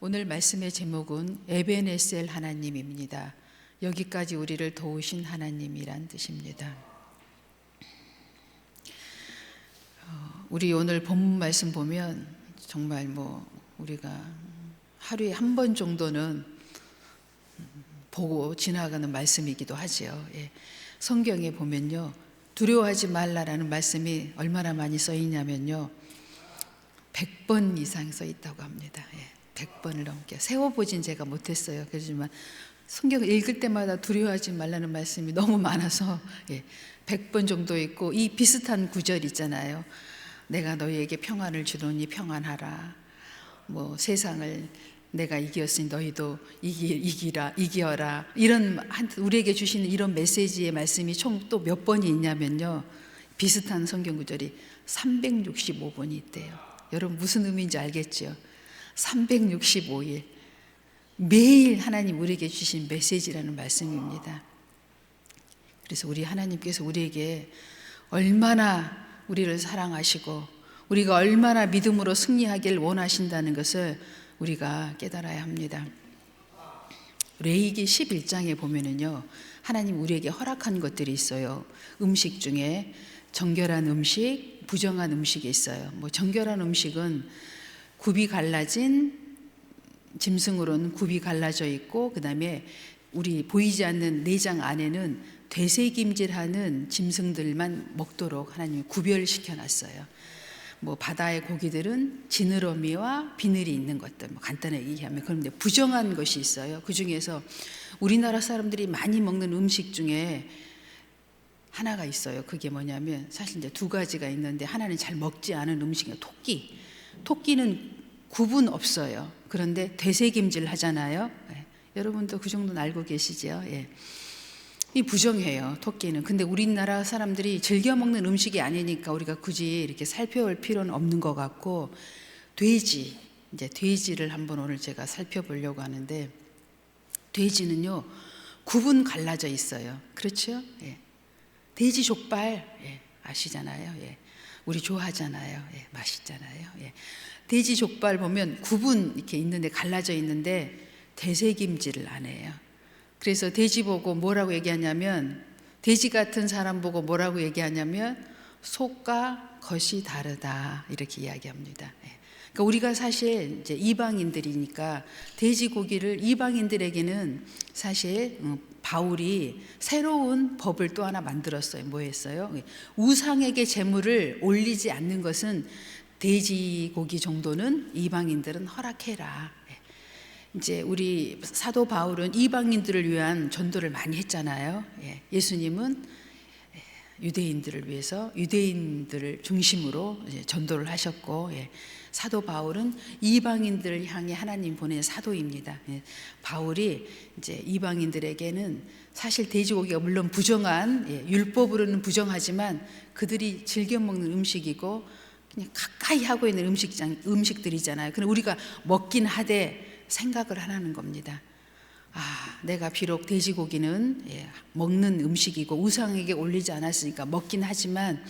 오늘 말씀의 제목은 에베네셀 하나님입니다. 여기까지 우리를 도우신 하나님이란 뜻입니다. 우리 오늘 본문 말씀 보면 정말 우리가 하루에 한 번 정도는 보고 지나가는 말씀이기도 하죠. 성경에 보면요, 두려워하지 말라라는 말씀이 얼마나 많이 써 있냐면요, 100번 이상 써 있다고 합니다. 100번을 넘게. 세워보진 제가 못했어요. 그렇지만 성경을 읽을 때마다 두려워하지 말라는 말씀이 너무 많아서 100번 정도 있고, 이 비슷한 구절 있잖아요. 내가 너희에게 평안을 주노니 평안하라. 세상을 내가 이겼으니 너희도 이기어라. 이런 우리에게 주시는 이런 메시지의 말씀이 총 또 몇 번이 있냐면요, 비슷한 성경 구절이 365번이 있대요. 여러분 무슨 의미인지 알겠죠? 365일 매일 하나님 우리에게 주신 메시지라는 말씀입니다. 그래서 우리 하나님께서 우리에게 얼마나 우리를 사랑하시고 우리가 얼마나 믿음으로 승리하길 원하신다는 것을 우리가 깨달아야 합니다. 레위기 11장에 보면은요, 하나님 우리에게 허락한 것들이 있어요. 음식 중에 정결한 음식, 부정한 음식이 있어요. 정결한 음식은 굽이 갈라진 짐승으로는 굽이 갈라져 있고, 그 다음에 우리 보이지 않는 내장 안에는 되새김질하는 짐승들만 먹도록 하나님이 구별시켜 놨어요. 바다의 고기들은 지느러미와 비늘이 있는 것들, 간단하게 얘기하면. 그런데 부정한 것이 있어요. 그 중에서 우리나라 사람들이 많이 먹는 음식 중에 하나가 있어요. 그게 뭐냐면, 사실 이제 두 가지가 있는데, 하나는 잘 먹지 않은 음식이에요. 토끼. 토끼는 굽은 없어요. 그런데 되새김질 하잖아요. 여러분도 그 정도는 알고 계시죠? 이 부정해요, 토끼는. 근데 우리나라 사람들이 즐겨 먹는 음식이 아니니까 우리가 굳이 이렇게 살펴볼 필요는 없는 것 같고, 돼지를 한번 오늘 제가 살펴보려고 하는데, 돼지는요, 굽은 갈라져 있어요. 그렇죠? 돼지 족발 아시잖아요. 우리 좋아하잖아요. 맛있잖아요. 돼지 족발 보면 굽은 이렇게 있는데, 갈라져 있는데 되새김질을 안 해요. 그래서 돼지 보고 뭐라고 얘기하냐면, 돼지 같은 사람 보고 뭐라고 얘기하냐면 속과 겉이 다르다, 이렇게 이야기합니다. 그러니까 우리가 사실 이제 이방인들이니까 돼지고기를, 이방인들에게는 사실 바울이 새로운 법을 또 하나 만들었어요. 뭐 했어요? 우상에게 제물을 올리지 않는 것은 돼지고기 정도는 이방인들은 허락해라. 이제 우리 사도 바울은 이방인들을 위한 전도를 많이 했잖아요. 예수님은 유대인들을 위해서 유대인들을 중심으로 전도를 하셨고, 사도 바울은 이방인들을 향해 하나님 보낸 사도입니다. 바울이 이제 이방인들에게는 사실 돼지고기가 물론 부정한, 율법으로는 부정하지만 그들이 즐겨 먹는 음식이고 그냥 가까이 하고 있는 음식들이잖아요. 그런데 우리가 먹긴 하되 생각을 하라는 겁니다. 내가 비록 돼지고기는 먹는 음식이고 우상에게 올리지 않았으니까 먹긴 하지만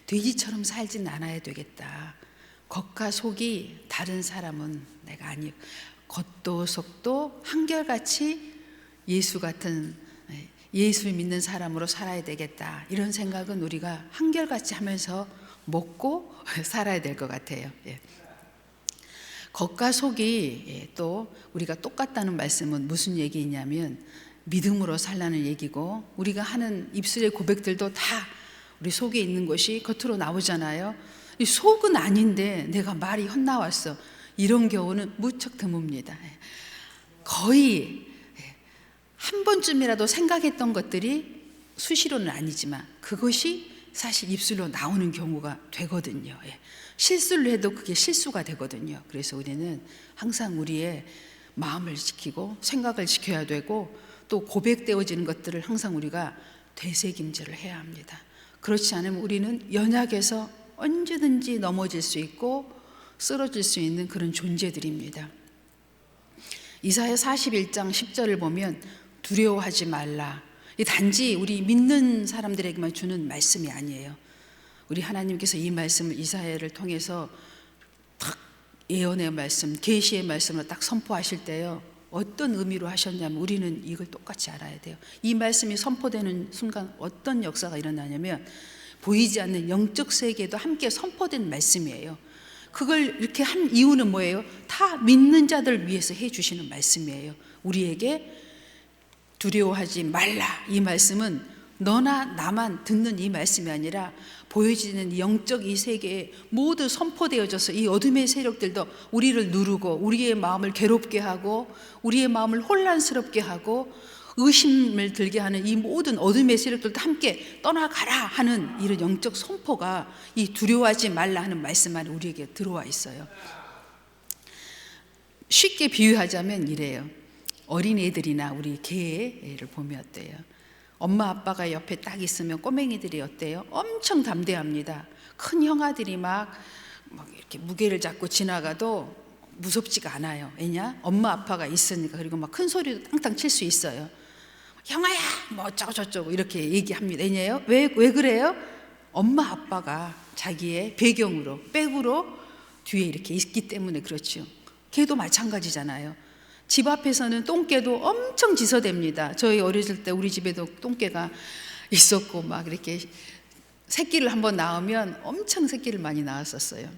돼지처럼 살진 않아야 되겠다. 겉과 속이 다른 사람은 내가 아니요. 겉도 속도 한결같이 예수 같은, 예수를 믿는 사람으로 살아야 되겠다. 이런 생각은 우리가 한결같이 하면서 먹고 살아야 될 것 같아요. 겉과 속이 또 우리가 똑같다는 말씀은 무슨 얘기냐면 믿음으로 살라는 얘기고, 우리가 하는 입술의 고백들도 다 우리 속에 있는 것이 겉으로 나오잖아요. 이 속은 아닌데 내가 말이 헛나왔어, 이런 경우는 무척 드뭅니다. 거의 한 번쯤이라도 생각했던 것들이 수시로는 아니지만 그것이 사실 입술로 나오는 경우가 되거든요. 실수를 해도 그게 실수가 되거든요. 그래서 우리는 항상 우리의 마음을 지키고 생각을 지켜야 되고, 또 고백되어지는 것들을 항상 우리가 되새김질을 해야 합니다. 그렇지 않으면 우리는 연약해서 언제든지 넘어질 수 있고 쓰러질 수 있는 그런 존재들입니다. 이사야 41장 10절을 보면 두려워하지 말라. 단지 우리 믿는 사람들에게만 주는 말씀이 아니에요. 우리 하나님께서 이 말씀을 이사야를 통해서 탁 예언의 말씀, 계시의 말씀을 딱 선포하실 때요, 어떤 의미로 하셨냐면 우리는 이걸 똑같이 알아야 돼요. 이 말씀이 선포되는 순간 어떤 역사가 일어나냐면 보이지 않는 영적 세계에도 함께 선포된 말씀이에요. 그걸 이렇게 한 이유는 뭐예요? 다 믿는 자들 위해서 해주시는 말씀이에요. 우리에게 두려워하지 말라, 이 말씀은 너나 나만 듣는 이 말씀이 아니라 보여지는 영적 이 세계에 모두 선포되어져서 이 어둠의 세력들도 우리를 누르고 우리의 마음을 괴롭게 하고 우리의 마음을 혼란스럽게 하고 의심을 들게 하는 이 모든 어둠의 세력들도 함께 떠나가라 하는 이런 영적 선포가 이 두려워하지 말라 하는 말씀 안에 우리에게 들어와 있어요. 쉽게 비유하자면 이래요. 어린애들이나 우리 개를 보면 어때요? 엄마 아빠가 옆에 딱 있으면 꼬맹이들이 어때요? 엄청 담대합니다. 큰 형아들이 막 이렇게 무게를 잡고 지나가도 무섭지가 않아요. 왜냐? 엄마 아빠가 있으니까. 그리고 막 큰 소리도 땅땅 칠 수 있어요. 형아야 뭐 어쩌고 저쩌고 이렇게 얘기합니다. 왜냐요? 왜 그래요? 엄마 아빠가 자기의 배경으로 백으로 뒤에 이렇게 있기 때문에 그렇죠. 개도 마찬가지잖아요. 집 앞에서는 똥개도 엄청 지저댑니다. 저희 어렸을 때 우리 집에도 똥개가 있었고 막 이렇게 새끼를 한번 낳으면 엄청 새끼를 많이 낳았었어요.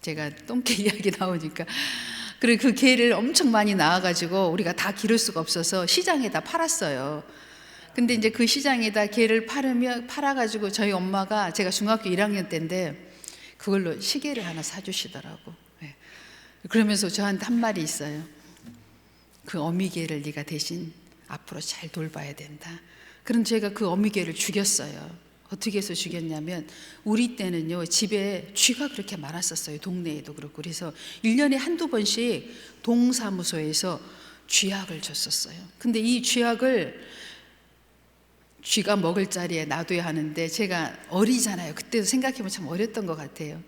제가 똥개 이야기 나오니까. 그리고 그 개를 엄청 많이 낳아가지고 우리가 다 기를 수가 없어서 시장에다 팔았어요. 근데 이제 그 시장에다 개를 팔아가지고 저희 엄마가, 제가 중학교 1학년 때인데 그걸로 시계를 하나 사주시더라고. 그러면서 저한테 한 말이 있어요. 그 어미개를 네가 대신 앞으로 잘 돌봐야 된다. 그럼 제가 그 어미개를 죽였어요. 어떻게 해서 죽였냐면 우리 때는요, 집에 쥐가 그렇게 많았었어요. 동네에도 그렇고. 그래서 1년에 한두 번씩 동사무소에서 쥐약을 줬었어요. 근데 이 쥐약을 쥐가 먹을 자리에 놔둬야 하는데 제가 어리잖아요. 그때도 생각해보면 참 어렸던 것 같아요.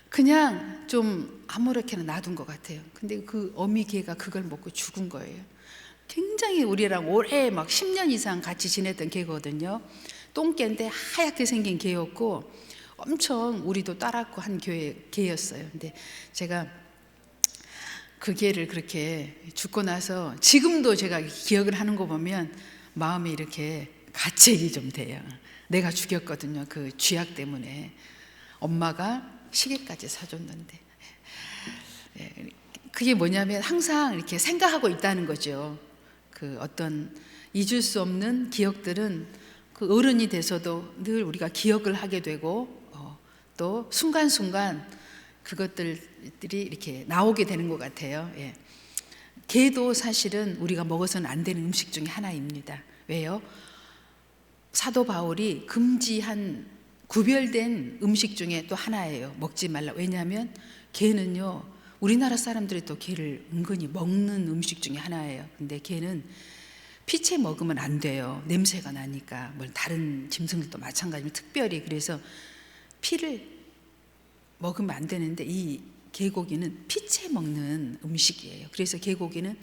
그냥 좀 아무렇게나 놔둔 것 같아요. 근데 그 어미개가 그걸 먹고 죽은 거예요. 굉장히 우리랑 오래 막 10년 이상 같이 지냈던 개거든요. 똥개인데 하얗게 생긴 개였고 엄청 우리도 따랐고 한 개였어요. 근데 제가 그 개를 그렇게 죽고 나서 지금도 제가 기억을 하는 거 보면 마음이 이렇게 가책이 좀 돼요. 내가 죽였거든요. 그 쥐약 때문에. 엄마가 시계까지 사줬는데. 그게 뭐냐면 항상 이렇게 생각하고 있다는 거죠. 그 어떤 잊을 수 없는 기억들은 그 어른이 돼서도 늘 우리가 기억을 하게 되고 또 순간순간 그것들이 이렇게 나오게 되는 것 같아요. 개도 사실은 우리가 먹어서는 안 되는 음식 중에 하나입니다. 왜요? 사도 바울이 금지한 구별된 음식 중에 또 하나예요. 먹지 말라. 왜냐하면 개는요, 우리나라 사람들이 또 개를 은근히 먹는 음식 중에 하나예요. 근데 개는 피채 먹으면 안 돼요. 냄새가 나니까. 뭐 다른 짐승들도 마찬가지로 특별히. 그래서 피를 먹으면 안 되는데 이 개고기는 피채 먹는 음식이에요. 그래서 개고기는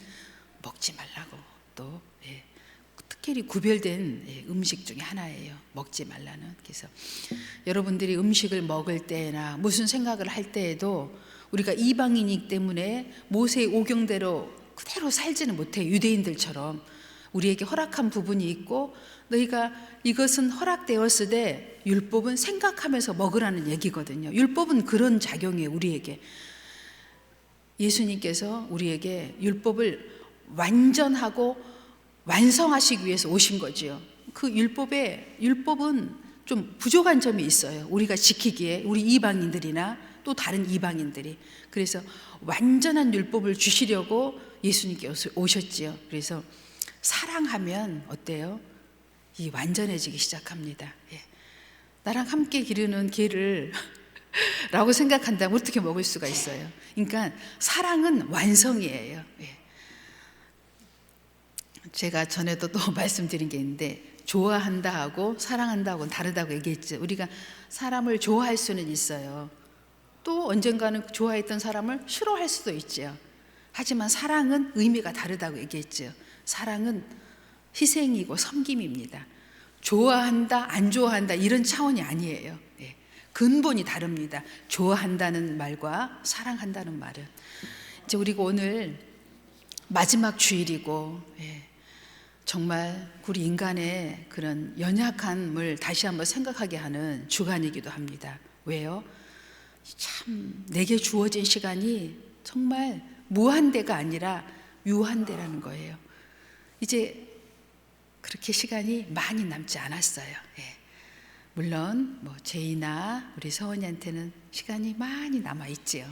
먹지 말라고 또 특별히 구별된 음식 중에 하나예요. 먹지 말라는. 그래서 여러분들이 음식을 먹을 때나 무슨 생각을 할 때에도 우리가 이방인이기 때문에 모세의 오경대로 그대로 살지는 못해요. 유대인들처럼 우리에게 허락한 부분이 있고 너희가 이것은 허락되었으되 율법은 생각하면서 먹으라는 얘기거든요. 율법은 그런 작용이에요. 우리에게. 예수님께서 우리에게 율법을 완전하고 완성하시기 위해서 오신 거지요. 그 율법은 좀 부족한 점이 있어요. 우리가 지키기에, 우리 이방인들이나 또 다른 이방인들이. 그래서 완전한 율법을 주시려고 예수님께 오셨지요. 그래서 사랑하면 어때요? 이 완전해지기 시작합니다. 나랑 함께 기르는 개를 라고 생각한다면 어떻게 먹을 수가 있어요? 그러니까 사랑은 완성이에요. 제가 전에도 또 말씀드린 게 있는데 좋아한다 하고 사랑한다 하고는 다르다고 얘기했죠. 우리가 사람을 좋아할 수는 있어요. 또 언젠가는 좋아했던 사람을 싫어할 수도 있죠. 하지만 사랑은 의미가 다르다고 얘기했죠. 사랑은 희생이고 섬김입니다. 좋아한다 안 좋아한다 이런 차원이 아니에요. 근본이 다릅니다. 좋아한다는 말과 사랑한다는 말은. 이제 우리가 오늘 마지막 주일이고, 정말 우리 인간의 그런 연약함을 다시 한번 생각하게 하는 주간이기도 합니다. 왜요? 참 내게 주어진 시간이 정말 무한대가 아니라 유한대라는 거예요. 이제 그렇게 시간이 많이 남지 않았어요. 물론 뭐 제이나 우리 서원이한테는 시간이 많이 남아 있지요.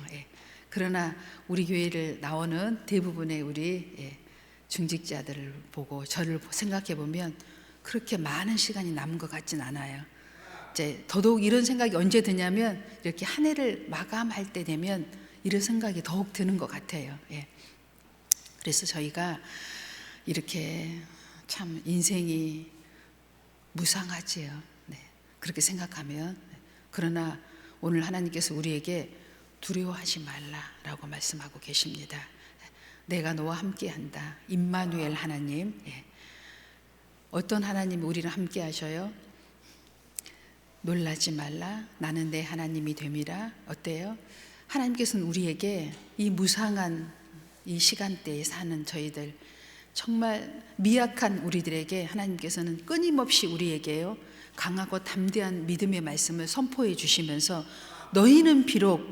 그러나 우리 교회를 나오는 대부분의 우리 중직자들을 보고 저를 생각해 보면 그렇게 많은 시간이 남은 것 같진 않아요. 이제 더더욱 이런 생각이 언제 드냐면 이렇게 한 해를 마감할 때 되면 이런 생각이 더욱 드는 것 같아요. 그래서 저희가 이렇게 참 인생이 무상하지요. 그렇게 생각하면. 그러나 오늘 하나님께서 우리에게 두려워하지 말라라고 말씀하고 계십니다. 내가 너와 함께한다. 임마누엘 하나님. 어떤 하나님이 우리랑 함께 하셔요? 놀라지 말라. 나는 내 하나님이 됨이라. 어때요? 하나님께서는 우리에게 이 무상한 이 시간대에 사는 저희들, 정말 미약한 우리들에게 하나님께서는 끊임없이 우리에게요 강하고 담대한 믿음의 말씀을 선포해 주시면서 너희는 비록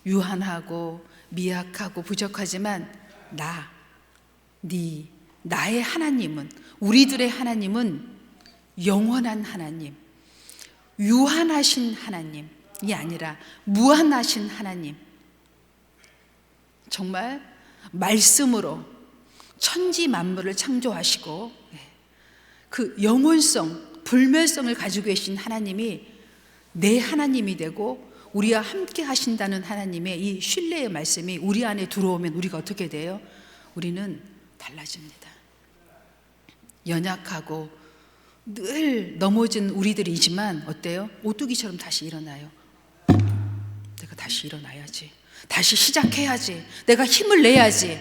유한하고 미약하고 부족하지만 나의 하나님은, 우리들의 하나님은 영원한 하나님, 유한하신 하나님이 아니라 무한하신 하나님, 정말 말씀으로 천지 만물을 창조하시고 그 영원성, 불멸성을 가지고 계신 하나님이 내 하나님이 되고 우리와 함께 하신다는 하나님의 이 신뢰의 말씀이 우리 안에 들어오면 우리가 어떻게 돼요? 우리는 달라집니다. 연약하고 늘 넘어진 우리들이지만 어때요? 오뚜기처럼 다시 일어나요. 내가 다시 일어나야지. 다시 시작해야지. 내가 힘을 내야지.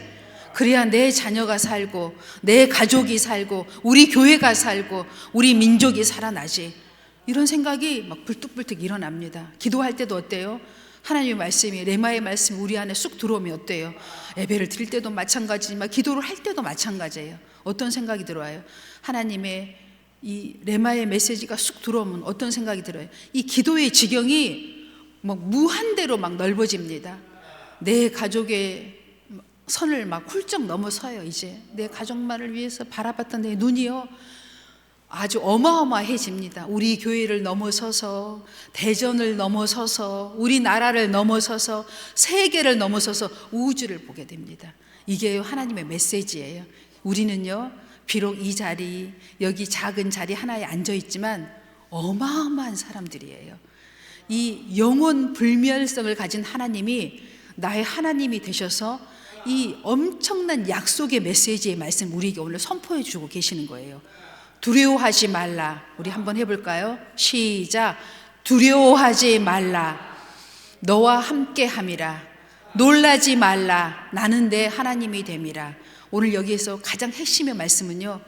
그래야 내 자녀가 살고 내 가족이 살고 우리 교회가 살고 우리 민족이 살아나지. 이런 생각이 막 불뚝불뚝 일어납니다. 기도할 때도 어때요? 하나님의 말씀이, 레마의 말씀이 우리 안에 쑥 들어오면 어때요? 예배를 드릴 때도 마찬가지지만 기도를 할 때도 마찬가지예요. 어떤 생각이 들어와요? 하나님의 이 레마의 메시지가 쑥 들어오면 어떤 생각이 들어요? 이 기도의 지경이 막 무한대로 막 넓어집니다. 내 가족의 선을 막 훌쩍 넘어서요. 이제 내 가족만을 위해서 바라봤던 내 눈이요 아주 어마어마해집니다. 우리 교회를 넘어서서, 대전을 넘어서서, 우리나라를 넘어서서, 세계를 넘어서서 우주를 보게 됩니다. 이게 하나님의 메시지예요. 우리는요 비록 이 자리, 여기 작은 자리 하나에 앉아 있지만 어마어마한 사람들이에요. 이 영원 불멸성을 가진 하나님이 나의 하나님이 되셔서 이 엄청난 약속의 메시지의 말씀 우리에게 오늘 선포해 주고 계시는 거예요. 두려워하지 말라. 우리 한번 해볼까요? 시작. 두려워하지 말라. 너와 함께 함이라. 놀라지 말라. 나는 내 하나님이 됨이라. 오늘 여기에서 가장 핵심의 말씀은요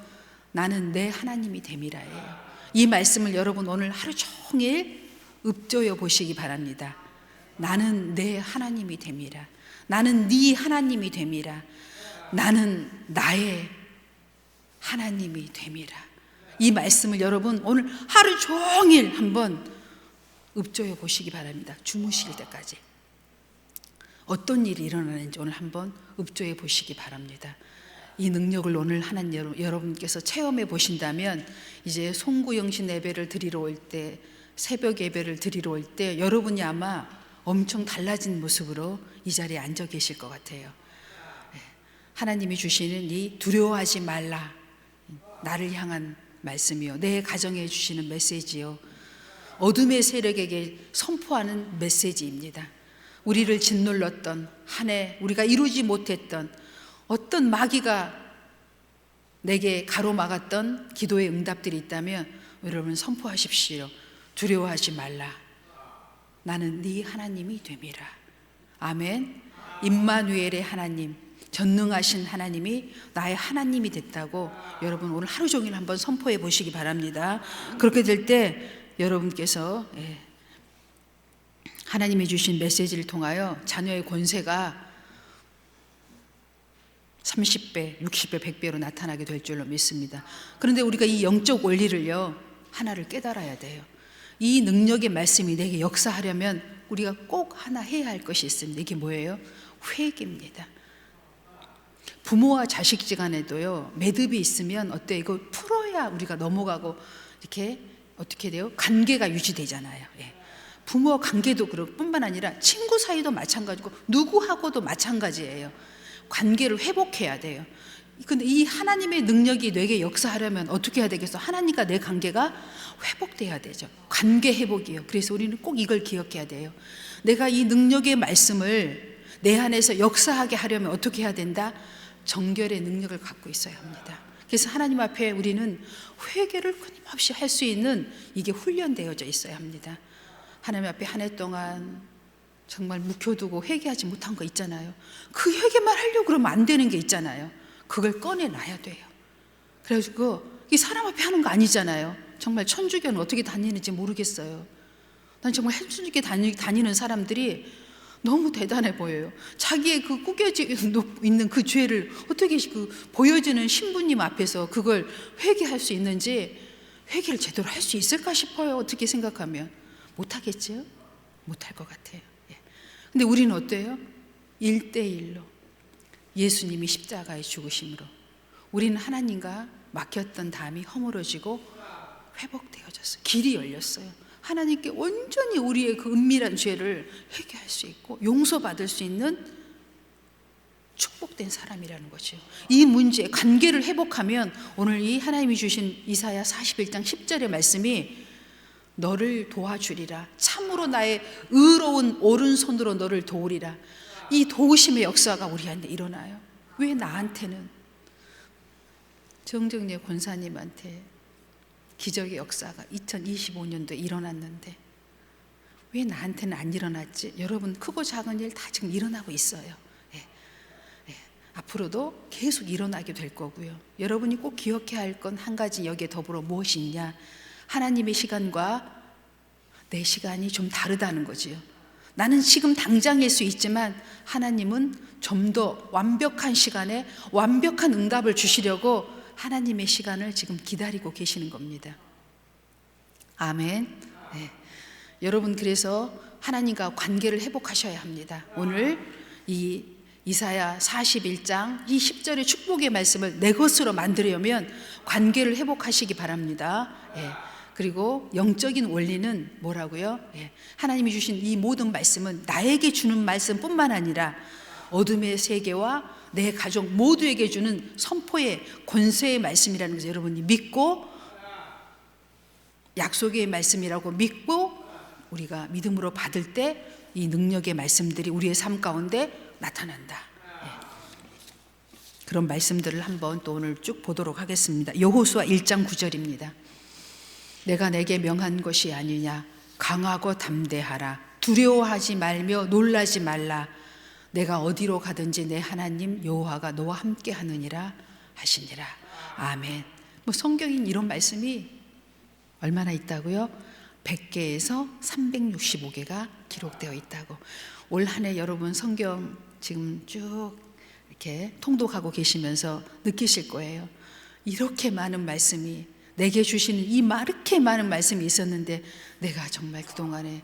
나는 내 하나님이 됨이라예요. 이 말씀을 여러분 오늘 하루 종일 읊조여 보시기 바랍니다. 나는 내 하나님이 됨이라. 나는 네 하나님이 됨이라. 나는 나의 하나님이 됨이라. 이 말씀을 여러분 오늘 하루 종일 한번 읊조여 보시기 바랍니다. 주무실 때까지 어떤 일이 일어나는지 오늘 한번 읊조여 보시기 바랍니다. 이 능력을 오늘 하나님 여러분께서 체험해 보신다면 이제 송구영신 예배를 드리러 올 때, 새벽 예배를 드리러 올 때 여러분이 아마 엄청 달라진 모습으로 이 자리에 앉아 계실 것 같아요. 하나님이 주시는 이 두려워하지 말라, 나를 향한 말씀이요, 내 가정에 주시는 메시지요, 어둠의 세력에게 선포하는 메시지입니다. 우리를 짓눌렀던 한 해 우리가 이루지 못했던 어떤 마귀가 내게 가로막았던 기도의 응답들이 있다면 여러분 선포하십시오. 두려워하지 말라. 나는 네 하나님이 됨이라. 아멘. 임마누엘의 하나님, 전능하신 하나님이 나의 하나님이 됐다고 여러분 오늘 하루 종일 한번 선포해 보시기 바랍니다. 그렇게 될 때 여러분께서 하나님이 주신 메시지를 통하여 자녀의 권세가 30배, 60배, 100배로 나타나게 될 줄로 믿습니다. 그런데 우리가 이 영적 원리를요, 하나를 깨달아야 돼요. 이 능력의 말씀이 내게 역사하려면 우리가 꼭 하나 해야 할 것이 있습니다. 이게 뭐예요? 회개입니다. 부모와 자식지간에도요, 매듭이 있으면 어때? 이거 풀어야 우리가 넘어가고 이렇게 어떻게 돼요? 관계가 유지되잖아요. 예. 부모 관계도 그럴 뿐만 아니라 친구 사이도 마찬가지고 누구하고도 마찬가지예요. 관계를 회복해야 돼요. 근데 이 하나님의 능력이 내게 역사하려면 어떻게 해야 되겠어? 하나님과 내 관계가 회복돼야 되죠. 관계 회복이에요. 그래서 우리는 꼭 이걸 기억해야 돼요. 내가 이 능력의 말씀을 내 안에서 역사하게 하려면 어떻게 해야 된다? 정결의 능력을 갖고 있어야 합니다. 그래서 하나님 앞에 우리는 회개를 끊임없이 할 수 있는 이게 훈련되어져 있어야 합니다. 하나님 앞에 한 해 동안 정말 묵혀두고 회개하지 못한 거 있잖아요. 그 회개만 하려고 그러면 안 되는 게 있잖아요. 그걸 꺼내놔야 돼요. 그래가지고 이 사람 앞에 하는 거 아니잖아요. 정말 천주교는 어떻게 다니는지 모르겠어요. 난 정말 천주교 다니는 사람들이 너무 대단해 보여요. 자기의 그 꾸겨져 있는 그 죄를 어떻게 그 보여지는 신부님 앞에서 그걸 회개할 수 있는지, 회개를 제대로 할 수 있을까 싶어요. 어떻게 생각하면 못하겠죠? 못할 것 같아요. 근데 우리는 어때요? 1대1로 예수님이 십자가에 죽으심으로 우리는 하나님과 막혔던 담이 허물어지고 회복되어졌어요. 길이 열렸어요. 하나님께 온전히 우리의 그 은밀한 죄를 회개할 수 있고 용서받을 수 있는 축복된 사람이라는 거죠. 이 문제, 관계를 회복하면 오늘 이 하나님이 주신 이사야 41장 10절의 말씀이 너를 도와주리라. 참으로 나의 의로운 오른손으로 너를 도우리라. 이 도우심의 역사가 우리한테 일어나요. 왜 나한테는, 정정래 권사님한테 기적의 역사가 2025년도에 일어났는데 왜 나한테는 안 일어났지? 여러분, 크고 작은 일 다 지금 일어나고 있어요. 앞으로도 계속 일어나게 될 거고요. 여러분이 꼭 기억해야 할 건 한 가지, 여기에 더불어 무엇이 있냐? 하나님의 시간과 내 시간이 좀 다르다는 거지요. 나는 지금 당장일 수 있지만 하나님은 좀 더 완벽한 시간에 완벽한 응답을 주시려고 하나님의 시간을 지금 기다리고 계시는 겁니다. 아멘. 네. 여러분, 그래서 하나님과 관계를 회복하셔야 합니다. 오늘 이 이사야 41장 이 10절의 축복의 말씀을 내 것으로 만들려면 관계를 회복하시기 바랍니다. 예. 그리고 영적인 원리는 뭐라고요? 예. 하나님이 주신 이 모든 말씀은 나에게 주는 말씀뿐만 아니라 어둠의 세계와 내 가족 모두에게 주는 선포의 권세의 말씀이라는 것을 여러분이 믿고, 약속의 말씀이라고 믿고 우리가 믿음으로 받을 때 이 능력의 말씀들이 우리의 삶 가운데 나타난다. 예. 그런 말씀들을 한번 또 오늘 쭉 보도록 하겠습니다. 여호수아 1장 9절입니다. 내가 내게 명한 것이 아니냐? 강하고 담대하라. 두려워하지 말며 놀라지 말라. 내가 어디로 가든지 내 하나님 여호와가 너와 함께 하느니라 하시니라. 아멘. 뭐 성경인 이런 말씀이 얼마나 있다고요? 100개에서 365개가 기록되어 있다고. 올 한 해 여러분 성경 지금 쭉 이렇게 통독하고 계시면서 느끼실 거예요. 이렇게 많은 말씀이 내게 주시는 이렇게 많은 말씀이 있었는데 내가 정말 그동안에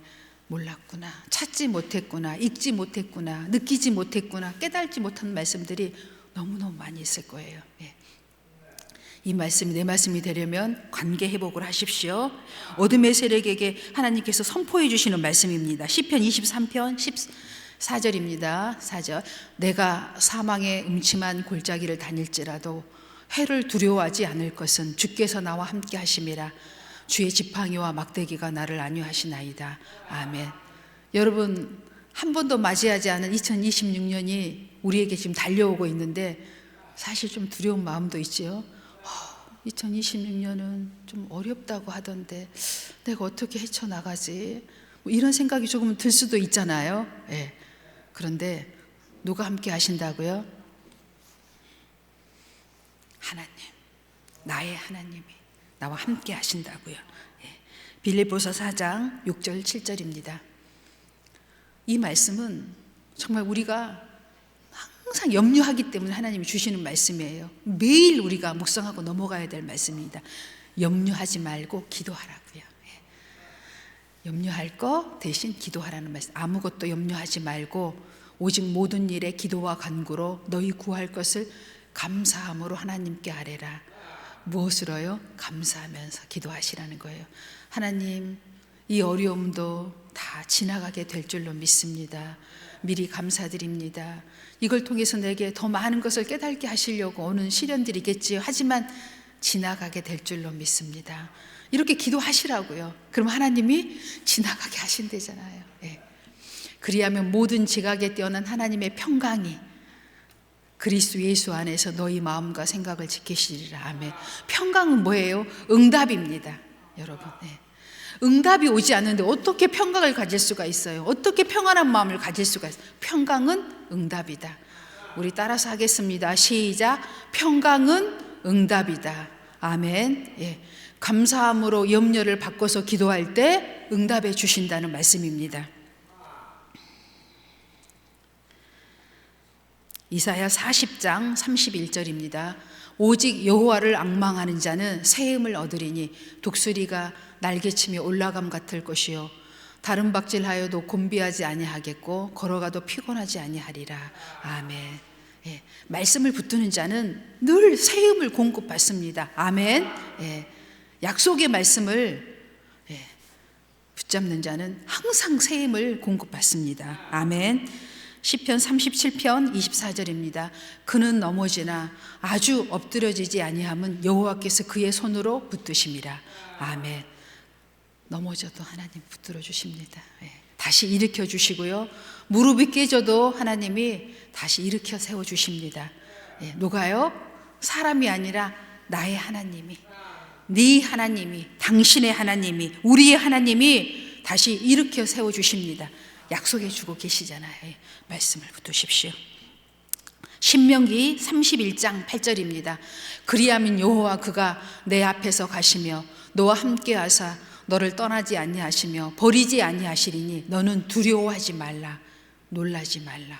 몰랐구나, 찾지 못했구나, 읽지 못했구나, 느끼지 못했구나, 깨달지 못한 말씀들이 너무너무 많이 있을 거예요. 예. 이 말씀이 내 말씀이 되려면 관계 회복을 하십시오. 어둠의 세력에게 하나님께서 선포해 주시는 말씀입니다. 시편 23편 14절입니다. 4절. 내가 사망의 음침한 골짜기를 다닐지라도 해를 두려워하지 않을 것은 주께서 나와 함께 하심이라. 주의 지팡이와 막대기가 나를 안위하시나이다. 아멘. 여러분, 한 번도 맞이하지 않은 2026년이 우리에게 지금 달려오고 있는데 사실 좀 두려운 마음도 있지요. 2026년은 좀 어렵다고 하던데 내가 어떻게 헤쳐나가지? 뭐 이런 생각이 조금 들 수도 있잖아요. 예. 그런데 누가 함께 하신다고요? 하나님, 나의 하나님이 나와 함께 하신다고요. 예. 빌립보서 4장 6절 7절입니다. 이 말씀은 정말 우리가 항상 염려하기 때문에 하나님이 주시는 말씀이에요. 매일 우리가 묵상하고 넘어가야 될 말씀입니다. 염려하지 말고 기도하라고요. 염려할 거 대신 기도하라는 말씀. 아무것도 염려하지 말고 오직 모든 일에 기도와 간구로 너희 구할 것을 감사함으로 하나님께 아뢰라. 무엇으로요? 감사하면서 기도하시라는 거예요. 하나님, 이 어려움도 다 지나가게 될 줄로 믿습니다. 미리 감사드립니다. 이걸 통해서 내게 더 많은 것을 깨닫게 하시려고 오는 시련들이겠지요. 하지만 지나가게 될 줄로 믿습니다. 이렇게 기도하시라고요. 그럼 하나님이 지나가게 하신대잖아요. 예. 그리하면 모든 지각에 뛰어난 하나님의 평강이 그리스도 예수 안에서 너희 마음과 생각을 지키시리라. 아멘. 평강은 뭐예요? 응답입니다. 여러분. 예. 응답이 오지 않는데 어떻게 평강을 가질 수가 있어요? 어떻게 평안한 마음을 가질 수가 있어요? 평강은 응답이다. 우리 따라서 하겠습니다. 시작. 평강은 응답이다. 아멘. 예. 감사함으로 염려를 바꿔서 기도할 때 응답해 주신다는 말씀입니다. 이사야 40장 31절입니다. 오직 여호와를 앙망하는 자는 새 힘을 얻으리니 독수리가 날개치며 올라감 같을 것이요 다른 박질하여도 곤비하지 아니하겠고 걸어가도 피곤하지 아니하리라. 아멘. 예, 말씀을 붙드는 자는 늘 새 힘을 공급받습니다. 아멘. 예, 약속의 말씀을 붙잡는 자는 항상 새 힘을 공급받습니다. 아멘. 시편 37편 24절입니다. 그는 넘어지나 아주 엎드려지지 아니함은 여호와께서 그의 손으로 붙드심이라. 아멘. 넘어져도 하나님 붙들어 주십니다. 다시 일으켜 주시고요. 무릎이 깨져도 하나님이 다시 일으켜 세워 주십니다. 누가요? 사람이 아니라 나의 하나님이, 네 하나님이, 당신의 하나님이, 우리의 하나님이 다시 일으켜 세워 주십니다. 약속해 주고 계시잖아요. 말씀을 붙드십시오. 신명기 31장 8절입니다. 그리하면 여호와 그가 내 앞에서 가시며 너와 함께 하사 너를 떠나지 아니하시며 버리지 아니하시리니 너는 두려워하지 말라, 놀라지 말라.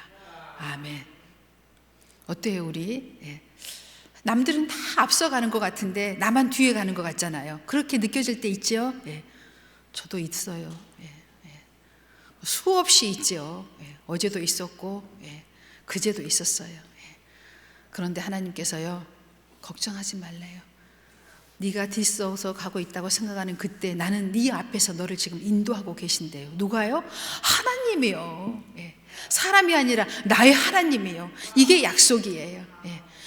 아멘. 어때요 우리? 남들은 다 앞서가는 것 같은데 나만 뒤에 가는 것 같잖아요. 그렇게 느껴질 때 있죠? 저도 있어요. 수없이 있죠. 어제도 있었고 그제도 있었어요. 그런데 하나님께서요, 걱정하지 말래요. 네가 뒤서서 가고 있다고 생각하는 그때 나는 네 앞에서 너를 지금 인도하고 계신대요. 누가요? 하나님이요. 사람이 아니라 나의 하나님이요. 이게 약속이에요.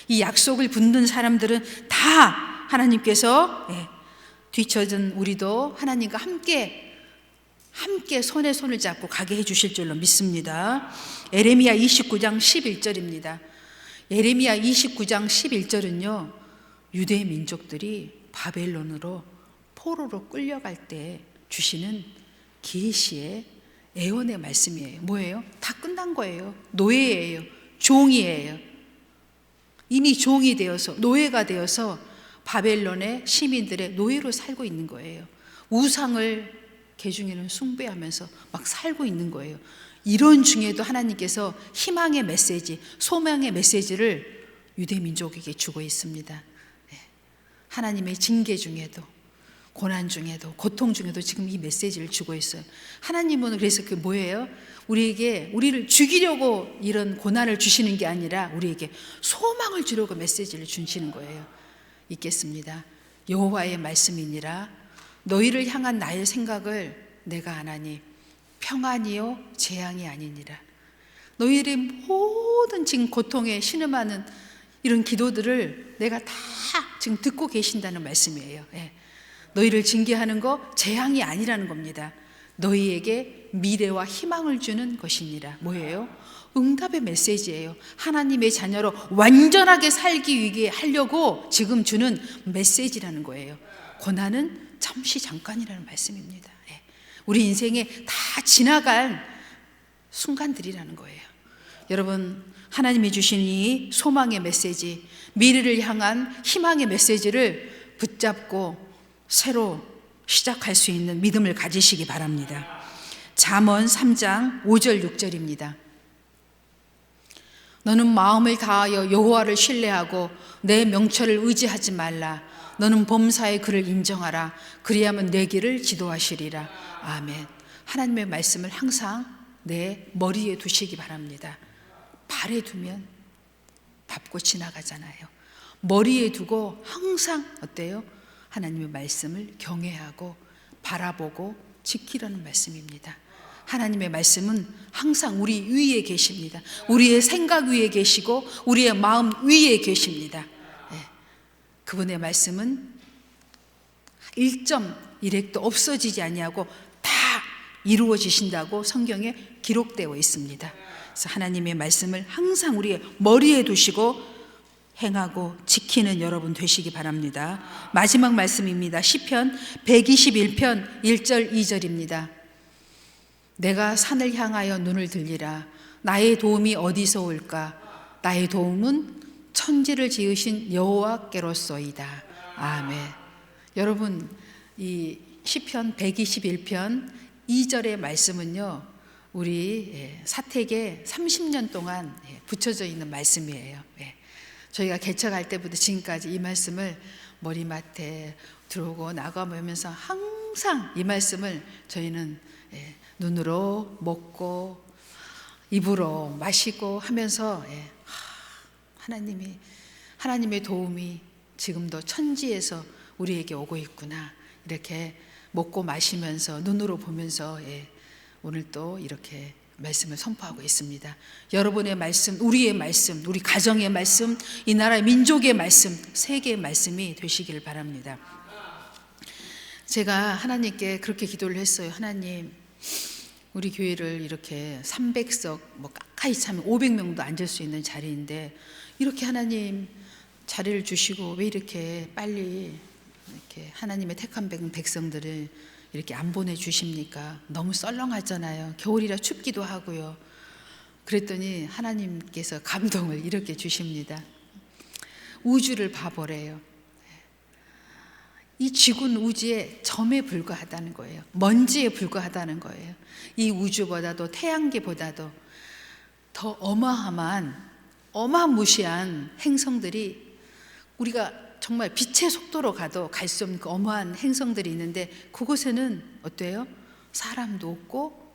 이 약속을 붙는 사람들은 다 하나님께서 뒤처진 우리도 하나님과 함께 손에 손을 잡고 가게 해주실 줄로 믿습니다. 예레미야 29장 11절입니다. 예레미야 29장 11절은요, 유대 민족들이 바벨론으로 포로로 끌려갈 때 주시는 계시의 애원의 말씀이에요. 뭐예요? 다 끝난 거예요. 노예예요. 종이에요. 이미 종이 되어서, 노예가 되어서 바벨론의 시민들의 노예로 살고 있는 거예요. 우상을 개중에는 숭배하면서 막 살고 있는 거예요. 이런 중에도 하나님께서 희망의 메시지, 소망의 메시지를 유대 민족에게 주고 있습니다. 하나님의 징계 중에도, 고난 중에도, 고통 중에도 지금 이 메시지를 주고 있어요. 하나님은 그래서 그 뭐예요? 우리를 죽이려고 이런 고난을 주시는 게 아니라 우리에게 소망을 주려고 메시지를 주시는 거예요. 읽겠습니다. 여호와의 말씀이니라. 너희를 향한 나의 생각을 내가 아나니 평안이요 재앙이 아니니라. 너희들의 모든 지금 고통에 신음하는 이런 기도들을 내가 다 지금 듣고 계신다는 말씀이에요. 너희를 징계하는 거 재앙이 아니라는 겁니다. 너희에게 미래와 희망을 주는 것이니라. 뭐예요? 응답의 메시지예요. 하나님의 자녀로 완전하게 살기 위해 하려고 지금 주는 메시지라는 거예요. 고난은 잠시 잠깐이라는 말씀입니다. 우리 인생에 다 지나갈 순간들이라는 거예요. 여러분, 하나님이 주신 이 소망의 메시지, 미래를 향한 희망의 메시지를 붙잡고 새로 시작할 수 있는 믿음을 가지시기 바랍니다. 잠언 3장 5절 6절입니다. 너는 마음을 다하여 여호와를 신뢰하고 내 명철을 의지하지 말라. 너는 범사의 그를 인정하라. 그리하면 내 길을 지도하시리라. 아멘. 하나님의 말씀을 항상 내 머리에 두시기 바랍니다. 발에 두면 밟고 지나가잖아요. 머리에 두고 항상 어때요? 하나님의 말씀을 경외하고 바라보고 지키라는 말씀입니다. 하나님의 말씀은 항상 우리 위에 계십니다. 우리의 생각 위에 계시고 우리의 마음 위에 계십니다. 그분의 말씀은 1.1획도 없어지지 아니하고 다 이루어지신다고 성경에 기록되어 있습니다. 그래서 하나님의 말씀을 항상 우리의 머리에 두시고 행하고 지키는 여러분 되시기 바랍니다. 마지막 말씀입니다. 시편 121편 1절 2절입니다. 내가 산을 향하여 눈을 들리라. 나의 도움이 어디서 올까? 나의 도움은 천지를 지으신 여호와께로소이다. 아멘. 여러분, 이 시편 121편 2절의 말씀은요, 우리 사택에 30년 동안 붙여져 있는 말씀이에요. 저희가 개척할 때부터 지금까지 이 말씀을 머리맡에 들어오고 나가면서 항상 이 말씀을 저희는 눈으로 먹고 입으로 마시고 하면서 하나님의 도움이 지금도 천지에서 우리에게 오고 있구나, 이렇게 먹고 마시면서 눈으로 보면서 오늘 또 이렇게 말씀을 선포하고 있습니다. 여러분의 말씀, 우리의 말씀, 우리 가정의 말씀, 이 나라의 민족의 말씀, 세계의 말씀이 되시기를 바랍니다. 제가 하나님께 그렇게 기도를 했어요. 하나님, 우리 교회를 이렇게 300석, 가까이 차면 500명도 앉을 수 있는 자리인데 이렇게 하나님 자리를 주시고 왜 이렇게 빨리 이렇게 하나님의 택한 백성들을 이렇게 안 보내주십니까? 너무 썰렁하잖아요. 겨울이라 춥기도 하고요. 그랬더니 하나님께서 감동을 이렇게 주십니다. 우주를 봐보래요. 이 지구는 우주의 점에 불과하다는 거예요. 먼지에 불과하다는 거예요. 이 우주보다도 태양계보다도 더 어마무시한 행성들이, 우리가 정말 빛의 속도로 가도 갈 수 없는 그 어마한 행성들이 있는데 그곳에는 어때요? 사람도 없고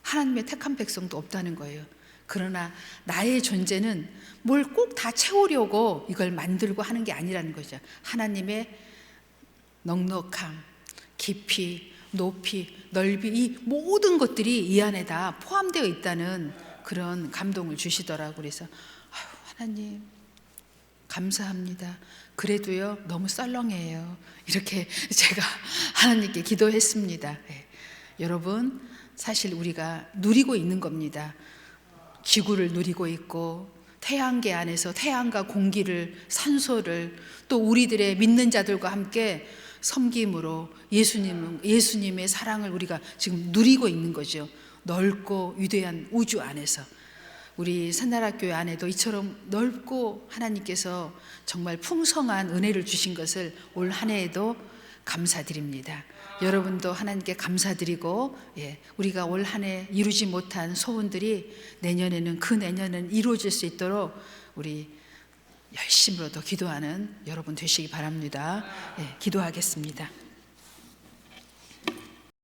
하나님의 택한 백성도 없다는 거예요. 그러나 나의 존재는 뭘 꼭 다 채우려고 이걸 만들고 하는 게 아니라는 거죠. 하나님의 넉넉함, 깊이, 높이, 넓이, 이 모든 것들이 이 안에 다 포함되어 있다는 그런 감동을 주시더라고요. 그래서 하나님 감사합니다. 그래도요 너무 썰렁해요. 이렇게 제가 하나님께 기도했습니다. 여러분, 사실 우리가 누리고 있는 겁니다. 지구를 누리고 있고 태양계 안에서 태양과 공기를, 산소를, 또 우리들의 믿는 자들과 함께 섬김으로 예수님의 사랑을 우리가 지금 누리고 있는 거죠. 넓고 위대한 우주 안에서. 우리 새날학교회 안에도 이처럼 넓고 하나님께서 정말 풍성한 은혜를 주신 것을 올 한 해에도 감사드립니다. 여러분도 하나님께 감사드리고, 우리가 올 한 해 이루지 못한 소원들이 내년에는, 그 내년은 이루어질 수 있도록 우리 열심으로 더 기도하는 여러분 되시기 바랍니다. 기도하겠습니다.